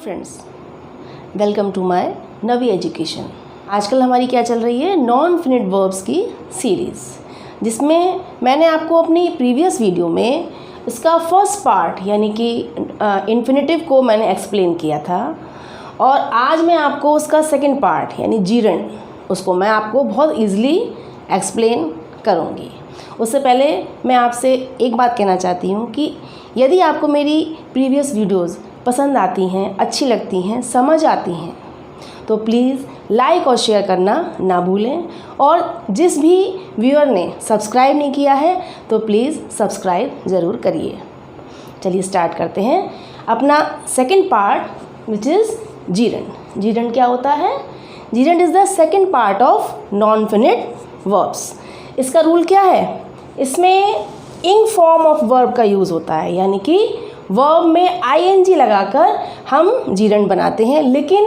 Friends, welcome to my Navi education. आजकल हमारी क्या चल रही है, नॉन फिनिट वर्ब्स की सीरीज़, जिसमें मैंने आपको अपनी प्रीवियस वीडियो में इसका फर्स्ट पार्ट यानी कि इन्फिनेटिव को मैंने एक्सप्लेन किया था, और आज मैं आपको उसका सेकंड पार्ट यानी जीरंड उसको मैं आपको बहुत ईजिली एक्सप्लेन करूँगी। उससे पहले मैं आपसे एक बात कहना चाहती हूँ कि यदि आपको मेरी प्रीवियस वीडियोज़ पसंद आती हैं, अच्छी लगती हैं, समझ आती हैं, तो प्लीज़ लाइक और शेयर करना ना भूलें। और जिस भी व्यूअर ने सब्सक्राइब नहीं किया है तो प्लीज़ सब्सक्राइब ज़रूर करिए। चलिए स्टार्ट करते हैं अपना second part which is gerund. Gerund क्या होता है? Gerund is the second part of non finite verbs. इसका रूल क्या है? इसमें इंग फॉर्म ऑफ वर्ब का यूज़ होता है, यानी कि वर्ब में आईएनजी लगाकर हम जीरंड बनाते हैं, लेकिन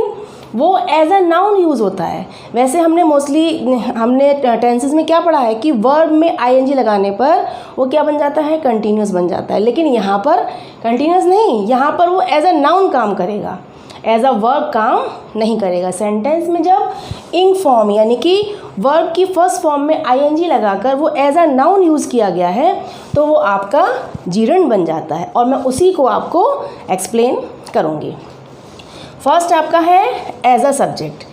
वो एज अ नाउन यूज़ होता है। वैसे हमने टेंसेस में क्या पढ़ा है कि वर्ब में आईएनजी लगाने पर वो क्या बन जाता है, कंटिन्यूस बन जाता है। लेकिन यहाँ पर कंटिन्यूस नहीं, यहाँ पर वो एज अ नाउन काम करेगा, एज अ वर्ब काम नहीं करेगा। सेंटेंस में जब इंग फॉर्म यानी कि वर्ब की फर्स्ट फॉर्म में आईएनजी लगाकर वो एज अ नाउन यूज़ किया गया है तो वो आपका जीरंड बन जाता है, और मैं उसी को आपको एक्सप्लेन करूँगी। फर्स्ट आपका है एज अ सब्जेक्ट।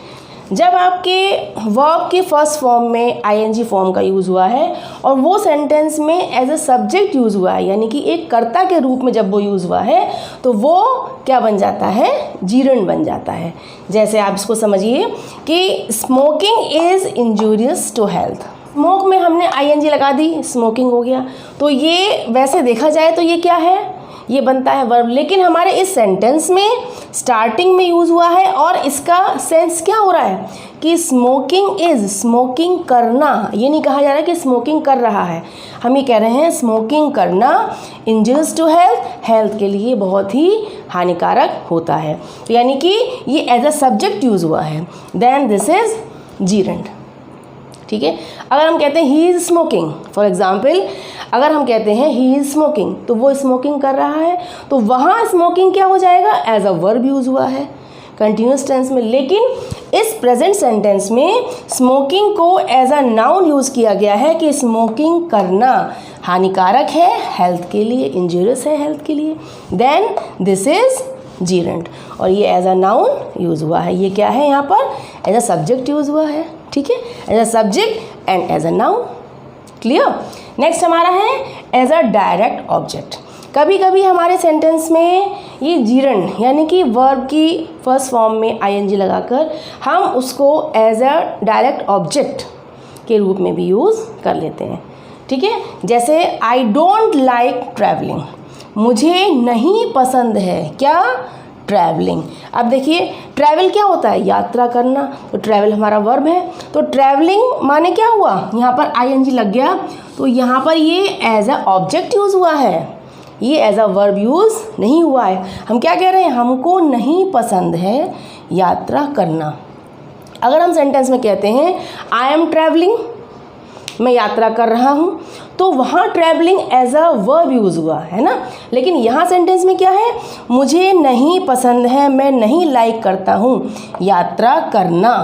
जब आपके वर्ब के फर्स्ट फॉर्म में आईएनजी फॉर्म का यूज़ हुआ है और वो सेंटेंस में एज अ सब्जेक्ट यूज़ हुआ है, यानी कि एक कर्ता के रूप में जब वो यूज़ हुआ है तो वो क्या बन जाता है, जीरंड बन जाता है। जैसे आप इसको समझिए कि smoking is injurious to health. Smoke में हमने आईएनजी लगा दी, स्मोकिंग हो गया, तो ये वैसे देखा जाए तो ये क्या है, ये बनता है वर्ब। लेकिन हमारे इस सेंटेंस में स्टार्टिंग में यूज़ हुआ है और इसका सेंस क्या हो रहा है कि स्मोकिंग इज़, स्मोकिंग करना। ये नहीं कहा जा रहा है कि स्मोकिंग कर रहा है, हम ये कह रहे हैं स्मोकिंग करना इंजूरियस टू हेल्थ, हेल्थ के लिए बहुत ही हानिकारक होता है। तो यानी कि ये एज अ सब्जेक्ट यूज़ हुआ है, देन दिस इज़ जीरंड। ठीक है, अगर हम कहते हैं he is smoking, for example अगर हम कहते हैं ही इज़ स्मोकिंग तो वो स्मोकिंग कर रहा है, तो वहाँ स्मोकिंग क्या हो जाएगा, एज अ वर्ब यूज़ हुआ है कंटिन्यूस टेंस में। लेकिन इस प्रेजेंट सेंटेंस में स्मोकिंग को एज अ नाउन यूज़ किया गया है कि स्मोकिंग करना हानिकारक है हेल्थ के लिए, इंजूरियस है हेल्थ के लिए, देन दिस इज़ जीरंड। और ये एज अ नाउन यूज़ हुआ है, ये क्या है यहाँ पर, एज अ सब्जेक्ट यूज़ हुआ है। ठीक है, as a subject and as a noun. Clear? Next हमारा है एज अ डायरेक्ट ऑब्जेक्ट। कभी कभी हमारे सेंटेंस में ये जीरंड यानी कि वर्ब की फर्स्ट फॉर्म में आईएनजी लगाकर हम उसको एज अ डायरेक्ट ऑब्जेक्ट के रूप में भी यूज़ कर लेते हैं। ठीक है, जैसे आई डोंट लाइक ट्रैवलिंग, मुझे नहीं पसंद है क्या, ट्रैवलिंग। अब देखिए ट्रैवल क्या होता है, यात्रा करना, तो ट्रैवल हमारा वर्ब है, तो ट्रैवलिंग माने क्या हुआ, यहाँ पर आईएनजी लग गया, तो यहाँ पर ये एज अ ऑब्जेक्ट यूज़ हुआ है, ये एज अ वर्ब यूज़ नहीं हुआ है। हम क्या कह रहे हैं, हमको नहीं पसंद है यात्रा करना। अगर हम सेंटेंस में कहते हैं आई एम ट्रैवलिंग, मैं यात्रा कर रहा हूँ, तो वहाँ travelling as a verb use हुआ है ना। लेकिन यहाँ सेंटेंस में क्या है, मुझे नहीं पसंद है, मैं नहीं लाइक करता हूँ यात्रा करना।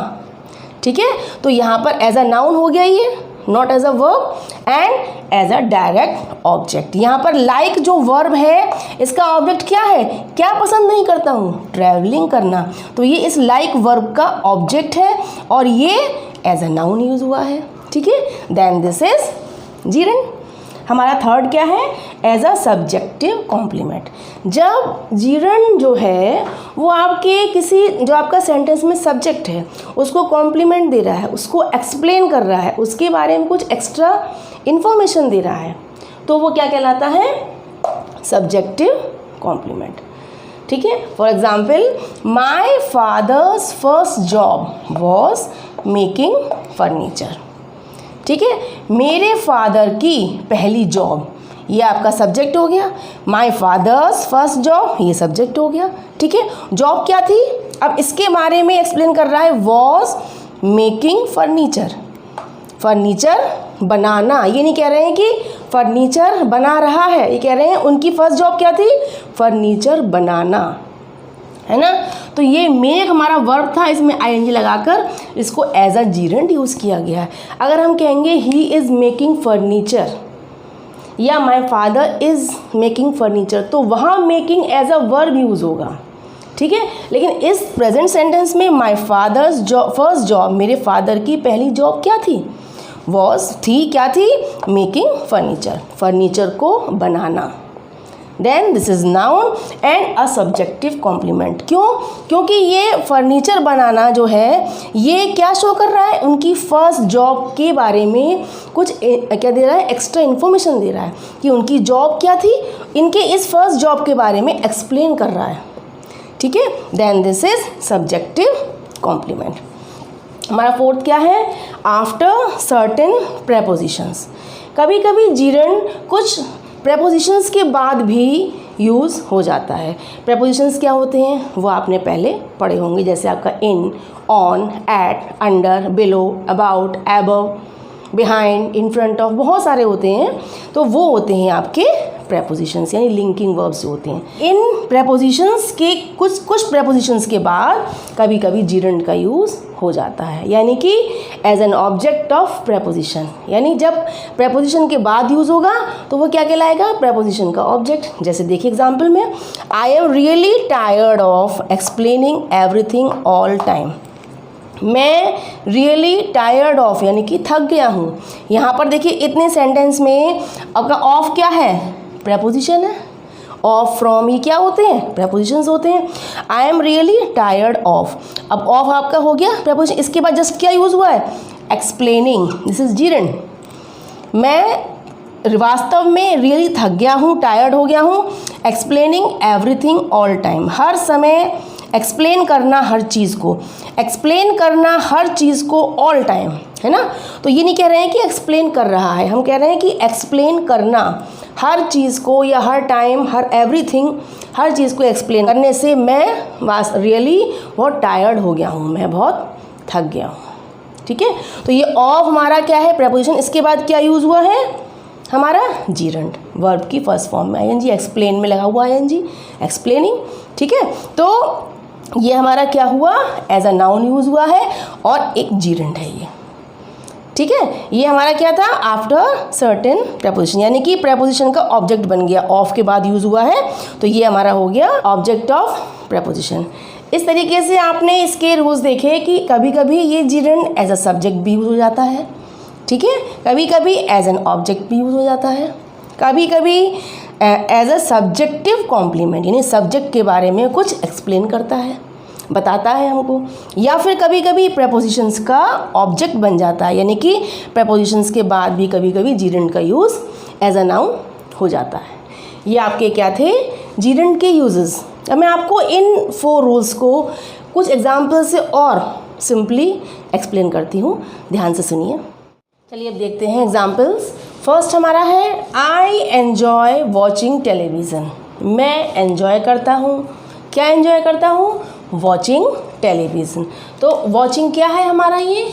ठीक है, तो यहाँ पर एज अ नाउन हो गया ये, not as a verb, and as a direct object. यहाँ पर लाइक जो वर्ब है इसका ऑब्जेक्ट क्या है, क्या पसंद नहीं करता हूँ, ट्रैवलिंग करना, तो ये इस लाइक वर्ब का ऑब्जेक्ट है और ये एज अ नाउन यूज़ हुआ है। ठीक है, देन दिस इज जीरंड। हमारा थर्ड क्या है, एज अ सब्जेक्टिव कॉम्प्लीमेंट। जब जीरंड जो है वो आपके किसी, जो आपका सेंटेंस में सब्जेक्ट है उसको कॉम्प्लीमेंट दे रहा है, उसको एक्सप्लेन कर रहा है, उसके बारे में कुछ एक्स्ट्रा इन्फॉर्मेशन दे रहा है, तो वो क्या कहलाता है, सब्जेक्टिव कॉम्प्लीमेंट। ठीक है, for example my father's first job was making furniture. ठीक है, मेरे फादर की पहली जॉब, ये आपका सब्जेक्ट हो गया। माय फादर्स फर्स्ट जॉब, ये सब्जेक्ट हो गया। ठीक है, जॉब क्या थी, अब इसके बारे में एक्सप्लेन कर रहा है, वॉज मेकिंग फर्नीचर, फर्नीचर बनाना। ये नहीं कह रहे हैं कि फर्नीचर बना रहा है, ये कह रहे हैं उनकी फर्स्ट जॉब क्या थी, फर्नीचर बनाना। है ना। तो ये मेक हमारा वर्ब था, इसमें आईएनजी लगाकर इसको एज अ जीरंड यूज़ किया गया है। अगर हम कहेंगे ही इज़ मेकिंग फर्नीचर या my father is making furniture, तो वहाँ making as a verb use होगा, ठीक है। लेकिन इस प्रेजेंट सेंटेंस में माय फादर्स फर्स्ट जॉब, मेरे फादर की पहली जॉब क्या थी, क्या थी, मेकिंग फर्नीचर, फर्नीचर को बनाना। Then this is noun and a subjective complement. क्यों? क्योंकि ये फर्नीचर बनाना जो है ये क्या शो कर रहा है, उनकी फर्स्ट जॉब के बारे में कुछ क्या दे रहा है, एक्स्ट्रा इन्फॉर्मेशन दे रहा है कि उनकी जॉब क्या थी, इनके इस फर्स्ट जॉब के बारे में एक्सप्लेन कर रहा है, ठीक है। Then this is subjective complement. हमारा फोर्थ क्या है, आफ्टर सर्टेन प्रेपोजिशंस। कभी कभी जीरंड कुछ प्रेपोजिशंस के बाद भी यूज़ हो जाता है। प्रेपोजिशंस क्या होते हैं वो आपने पहले पढ़े होंगे, जैसे आपका in, on, at, under, below, about, above, behind, in front of, बहुत सारे होते हैं। तो वो होते हैं आपके प्रेपोजिशंस, यानी लिंकिंग वर्ब्स होते हैं। इन प्रेपोजिशंस के कुछ प्रेपोजिशंस के बाद कभी कभी जीरंड का यूज़ हो जाता है, यानी कि as an object of preposition, यानी जब प्रेपोजिशन के बाद यूज़ होगा तो वो क्या कहलाएगा, प्रेपोजिशन का ऑब्जेक्ट। जैसे देखिए एग्जाम्पल में, I am really tired of explaining everything all time. मैं रियली टायर्ड ऑफ यानी कि थक गया हूँ। यहाँ पर देखिए इतने सेंटेंस में आपका ऑफ क्या है, प्रेपोजिशन है। ऑफ, फ्रॉम, ये क्या होते हैं, प्रेपोजिशंस होते हैं। I am really tired of, अब ऑफ आपका हो गया प्रेपोजिशन। इसके बाद जस्ट क्या यूज़ हुआ है, एक्सप्लेनिंग, दिस इज जीरंड। मैं वास्तव में रियली थक गया हूँ, टायर्ड हो गया हूँ। एक्सप्लेनिंग एवरीथिंग ऑल टाइम, हर समय एक्सप्लेन करना हर चीज़ को, एक्सप्लेन करना हर चीज़ को ऑल टाइम, है ना। तो ये नहीं कह रहे हैं कि एक्सप्लेन कर रहा है, हम कह रहे हैं कि एक्सप्लेन करना हर चीज़ को या हर टाइम, हर एवरीथिंग, हर चीज़ को एक्सप्लेन करने से मैं रियली बहुत टायर्ड हो गया हूँ, मैं बहुत थक गया हूँ, ठीक है। तो ये ऑफ हमारा क्या है, प्रेपोजिशन। इसके बाद क्या यूज़ हुआ है हमारा, जीरंड, वर्ब की फर्स्ट फॉर्म में आईएनजी, एक्सप्लेन में लगा हुआ आईएनजी, एक्सप्लेनिंग, ठीक है। तो ये हमारा क्या हुआ, एज अ नाउन यूज़ हुआ है और एक जीरंड है ये, ठीक है। ये हमारा क्या था, आफ्टर सर्टेन प्रेपोजिशन, यानी कि प्रेपोजिशन का ऑब्जेक्ट बन गया, ऑफ के बाद यूज़ हुआ है तो ये हमारा हो गया ऑब्जेक्ट ऑफ प्रेपोजिशन। इस तरीके से आपने इसके रूल्स देखे कि कभी कभी ये जीरंड एज अ सब्जेक्ट भी यूज़ हो जाता है, ठीक है, कभी कभी एज एन ऑब्जेक्ट भी यूज़ हो जाता है, कभी कभी एज अ सब्जेक्टिव कॉम्प्लीमेंट, यानी सब्जेक्ट के बारे में कुछ एक्सप्लेन करता है, बताता है हमको, या फिर कभी कभी प्रेपोजिशंस का ऑब्जेक्ट बन जाता है, यानी कि प्रेपोजिशंस के बाद भी कभी कभी जीरंड का यूज़ एज अ नाउन हो जाता है। ये आपके क्या थे, जीरंड के यूजेस। अब मैं आपको इन 4 रूल्स को कुछ एग्जाम्पल से और सिंपली एक्सप्लेन करती हूँ, ध्यान से सुनिए। चलिए अब देखते हैं एग्जाम्पल्स। फर्स्ट हमारा है, आई एन्जॉय वॉचिंग टेलीविज़न। मैं एन्जॉय करता हूँ, क्या एन्जॉय करता हूँ, वॉचिंग टेलीविज़न। तो वॉचिंग क्या है हमारा, ये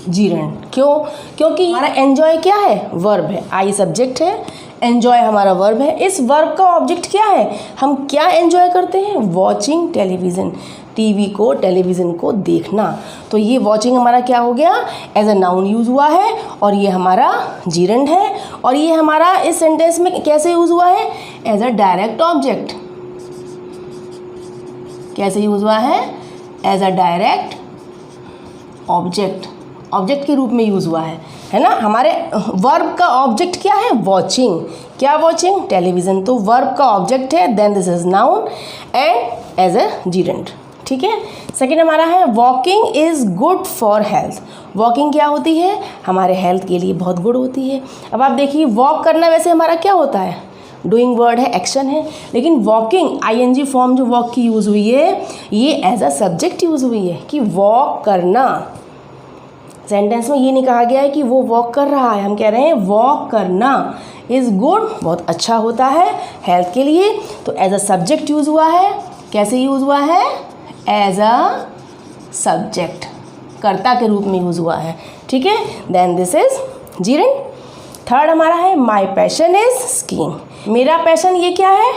जीरंड। क्यों? क्योंकि हमारा एन्जॉय क्या है, वर्ब है, आई सब्जेक्ट है, एन्जॉय हमारा वर्ब है। इस वर्ब का ऑब्जेक्ट क्या है, हम क्या एन्जॉय करते हैं, वॉचिंग टेलीविज़न, टीवी को, टेलीविज़न को देखना। तो ये वॉचिंग हमारा क्या हो गया, एज अ नाउन यूज़ हुआ है और ये हमारा जीरंड है। और ये हमारा इस सेंटेंस में कैसे यूज़ हुआ है, एज अ डायरेक्ट ऑब्जेक्ट। कैसे यूज़ हुआ है, as a direct object, object के रूप में यूज़ हुआ है ना। हमारे वर्ब का ऑब्जेक्ट क्या है, वॉचिंग, क्या वॉचिंग, टेलीविज़न। तो वर्ब का ऑब्जेक्ट है, then this is noun and as a gerund, ठीक है। सेकेंड हमारा है, walking is good for health. Walking क्या होती है, हमारे हेल्थ के लिए बहुत गुड होती है। अब आप देखिए, वॉक करना वैसे हमारा क्या होता है, डूइंग वर्ड है, एक्शन है, लेकिन वॉकिंग आईएनजी फॉर्म जो वॉक की यूज़ हुई है, ये एज अ सब्जेक्ट यूज़ हुई है कि वॉक करना। सेंटेंस में ये नहीं कहा गया है कि वो वॉक कर रहा है, हम कह रहे हैं वॉक करना इज़ गुड, बहुत अच्छा होता है हेल्थ के लिए। तो एज अ सब्जेक्ट यूज़ हुआ है, कैसे यूज़ हुआ है, एज अ सब्जेक्ट, कर्ता के रूप में यूज़ हुआ है, ठीक है। Then this is gerund. Third हमारा है, माई पैशन इज स्कीइंग। मेरा पैशन ये क्या है,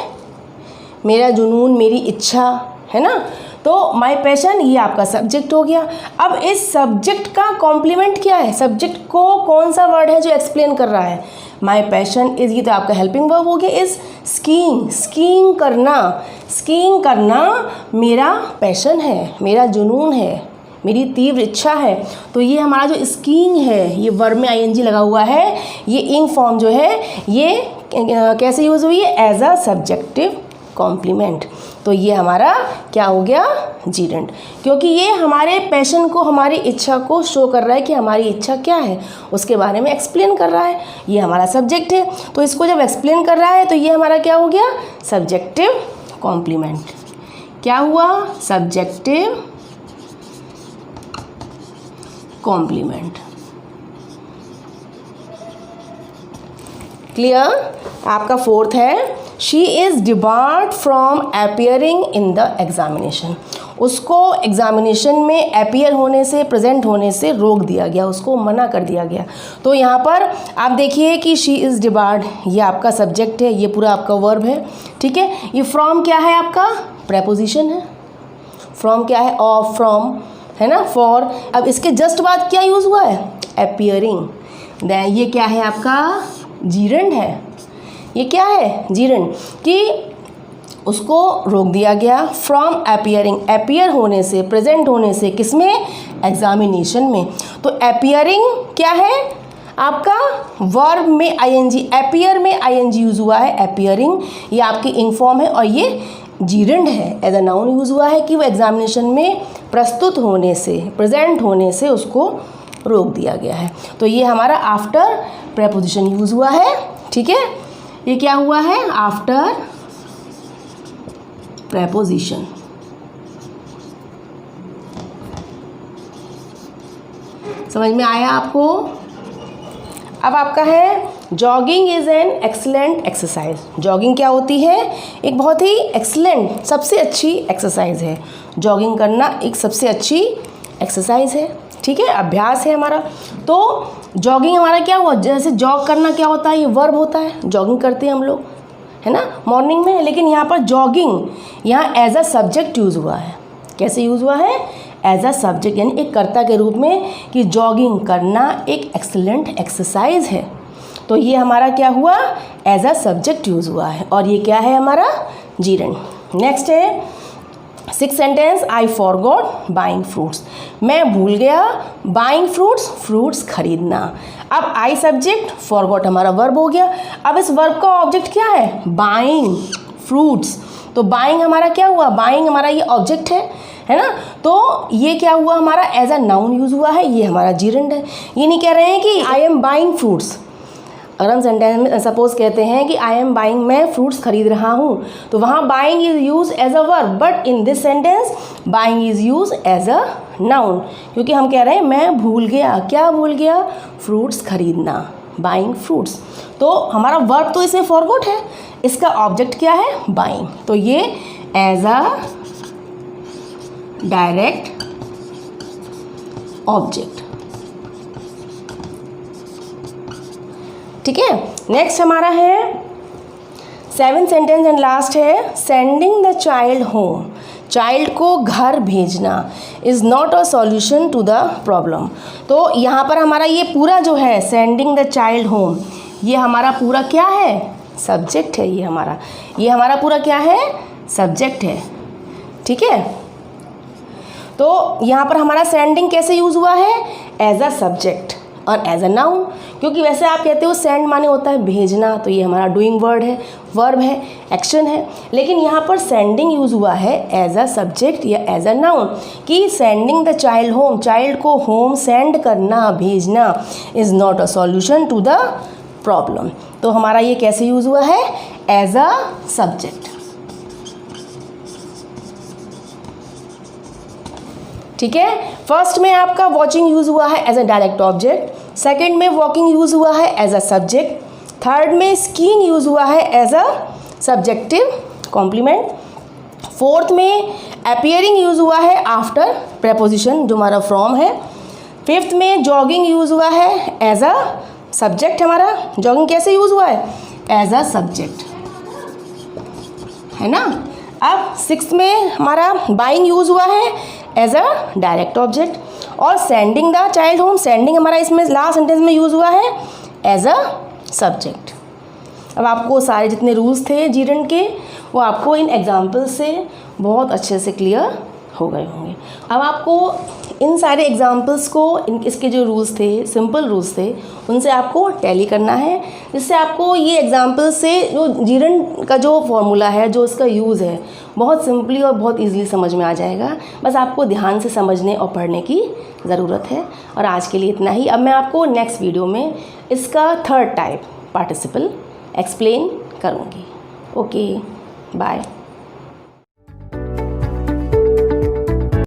मेरा जुनून, मेरी इच्छा है ना। तो माई पैशन ये आपका सब्जेक्ट हो गया। अब इस सब्जेक्ट का कॉम्प्लीमेंट क्या है, सब्जेक्ट को कौन सा वर्ड है जो एक्सप्लेन कर रहा है, माई पैशन इज, ये तो आपका हेल्पिंग वर्ब हो गया। इज स्कीइंग, स्कीइंग करना, स्कीइंग करना मेरा पैशन है, मेरा जुनून है, मेरी तीव्र इच्छा है। तो ये हमारा जो स्कीइंग है ये वर्ब में आईएनजी लगा हुआ है, ये इंग फॉर्म जो है ये कैसे यूज़ हुई है, एज अ सब्जेक्टिव कॉम्प्लीमेंट। तो ये हमारा क्या हो गया, जीरेंड, क्योंकि ये हमारे पैशन को, हमारी इच्छा को शो कर रहा है कि हमारी इच्छा क्या है, उसके बारे में एक्सप्लेन कर रहा है। ये हमारा सब्जेक्ट है, तो इसको जब एक्सप्लेन कर रहा है तो ये हमारा क्या हो गया, सब्जेक्टिव कॉम्प्लीमेंट। क्या हुआ, सब्जेक्टिव कॉम्प्लीमेंट। क्लियर। आपका फोर्थ है, she is debarred from appearing in the examination. उसको एग्जामिनेशन में अपियर होने से, प्रेजेंट होने से रोक दिया गया, उसको मना कर दिया गया। तो यहाँ पर आप देखिए कि शी इज़ डिबार्ड, ये आपका सब्जेक्ट है, ये पूरा आपका वर्ब है, ठीक है। ये फ्रॉम क्या है, आपका प्रेपोजिशन है। फ्रॉम क्या है, ऑफ, फ्रॉम, है ना, फॉर। अब इसके जस्ट बाद क्या यूज़ हुआ है, अपियरिंग। देन ये क्या है, आपका जीरेंड है। ये क्या है, जीरेंड, कि उसको रोक दिया गया फ्रॉम अपियरिंग, अपियर होने से, प्रेजेंट होने से, किसमें, एग्जामिनेशन में। तो अपियरिंग क्या है, आपका वर्ब में आईएनजी, अपियर में आईएनजी यूज़ हुआ है, अपियरिंग, ये आपकी इंग फॉर्म है। और ये जीरेंड है, एज अ नाउन यूज़ हुआ है कि वो एग्जामिनेशन में प्रस्तुत होने से, प्रेजेंट होने से उसको रोक दिया गया है। तो ये हमारा आफ्टर प्रेपोजिशन यूज़ हुआ है, ठीक है। ये क्या हुआ है, आफ्टर प्रेपोजिशन। समझ में आया आपको। अब आपका है, jogging is an excellent exercise. Jogging क्या होती है, एक बहुत ही एक्सीलेंट, सबसे अच्छी एक्सरसाइज है। जॉगिंग करना एक सबसे अच्छी एक्सरसाइज है, ठीक है, अभ्यास है हमारा। तो जॉगिंग हमारा क्या हुआ, जैसे जॉग करना क्या होता है, ये वर्ब होता है, जॉगिंग करते हैं हम लोग, है ना, मॉर्निंग में। लेकिन यहाँ पर जॉगिंग यहाँ एज अ सब्जेक्ट यूज़ हुआ है। कैसे यूज़ हुआ है, एज अ सब्जेक्ट, यानी एक कर्ता के रूप में, कि जॉगिंग करना एक एक्सीलेंट एक्सरसाइज है। तो ये हमारा क्या हुआ, एज अ सब्जेक्ट यूज़ हुआ है। और ये क्या है हमारा, जीरेंड। नेक्स्ट है, six sentence, I forgot buying fruits. मैं भूल गया बाइंग फ्रूट्स, फ्रूट्स खरीदना। अब आई सब्जेक्ट, फॉरगॉट हमारा वर्ब हो गया। अब इस वर्ब का ऑब्जेक्ट क्या है, बाइंग फ्रूट्स। तो बाइंग हमारा क्या हुआ, बाइंग हमारा ये ऑब्जेक्ट है ना। तो ये क्या हुआ हमारा, एज अ नाउन यूज़ हुआ है, ये हमारा जीरेंड है। ये नहीं कह रहे हैं कि आई एम बाइंग फ्रूट्स। अगर हम सेंटेंस में सपोज कहते हैं कि आई एम बाइंग, मैं फ्रूट्स खरीद रहा हूँ, तो वहाँ buying is use as a verb, but in this sentence buying is use as a noun, क्योंकि हम कह रहे हैं मैं भूल गया, क्या भूल गया, फ्रूट्स खरीदना, बाइंग फ्रूट्स। तो हमारा वर्ब तो इसमें फॉरगॉट है, इसका ऑब्जेक्ट क्या है, बाइंग। तो ये एज अ डायरेक्ट ऑब्जेक्ट, ठीक है। नेक्स्ट हमारा है, सेवन सेंटेंस एंड लास्ट है, sending the child home. Child को घर भेजना is not a solution to the problem. तो यहाँ पर हमारा ये पूरा जो है, सेंडिंग द चाइल्ड होम, ये हमारा पूरा क्या है, सब्जेक्ट है। ये हमारा पूरा क्या है, सब्जेक्ट है, ठीक है। तो यहाँ पर हमारा सेंडिंग कैसे यूज़ हुआ है, एज अ सब्जेक्ट और एज अ नाउन, क्योंकि वैसे आप कहते हो सेंड माने होता है भेजना, तो ये हमारा डूइंग वर्ड है, वर्ब है, एक्शन है। लेकिन यहाँ पर सेंडिंग यूज़ हुआ है एज अ सब्जेक्ट या एज अ नाउन, कि sending the child home, child को होम सेंड करना, भेजना, is not a solution to the problem. तो हमारा ये कैसे यूज़ हुआ है, एज अ सब्जेक्ट, ठीक है। फर्स्ट में आपका वॉचिंग यूज़ हुआ है as a direct object, second में वॉकिंग यूज़ हुआ है एज अ सब्जेक्ट, थर्ड में स्कीइंग यूज़ हुआ है as a subjective complement, fourth में अपीयरिंग यूज़ हुआ है आफ्टर प्रेपोजिशन जो हमारा फ्रॉम है, फिफ्थ में जॉगिंग यूज़ हुआ है एज अ सब्जेक्ट। हमारा जॉगिंग कैसे यूज़ हुआ है, एज अ सब्जेक्ट, है ना, अब 6 में हमारा बाइंग यूज़ हुआ है एज अ डायरेक्ट ऑब्जेक्ट, और sending the child home, sending हमारा इसमें लास्ट सेंटेंस में यूज़ हुआ है एज अ सब्जेक्ट। अब आपको सारे जितने रूल्स थे जीरंड के वो आपको इन एग्जाम्पल से बहुत अच्छे से क्लियर हो गए होंगे। अब आपको इन सारे एग्जाम्पल्स को इसके जो रूल्स थे, सिंपल रूल्स थे, उनसे आपको टैली करना है, जिससे आपको ये एग्जाम्पल से जो जीरंड का जो फॉर्मूला है, जो इसका यूज़ है, बहुत सिंपली और बहुत ईजिली समझ में आ जाएगा। बस आपको ध्यान से समझने और पढ़ने की ज़रूरत है। और आज के लिए इतना ही। अब मैं आपको नेक्स्ट वीडियो में इसका थर्ड टाइप पार्टिसिपल एक्सप्लेन करूँगी। Okay, bye.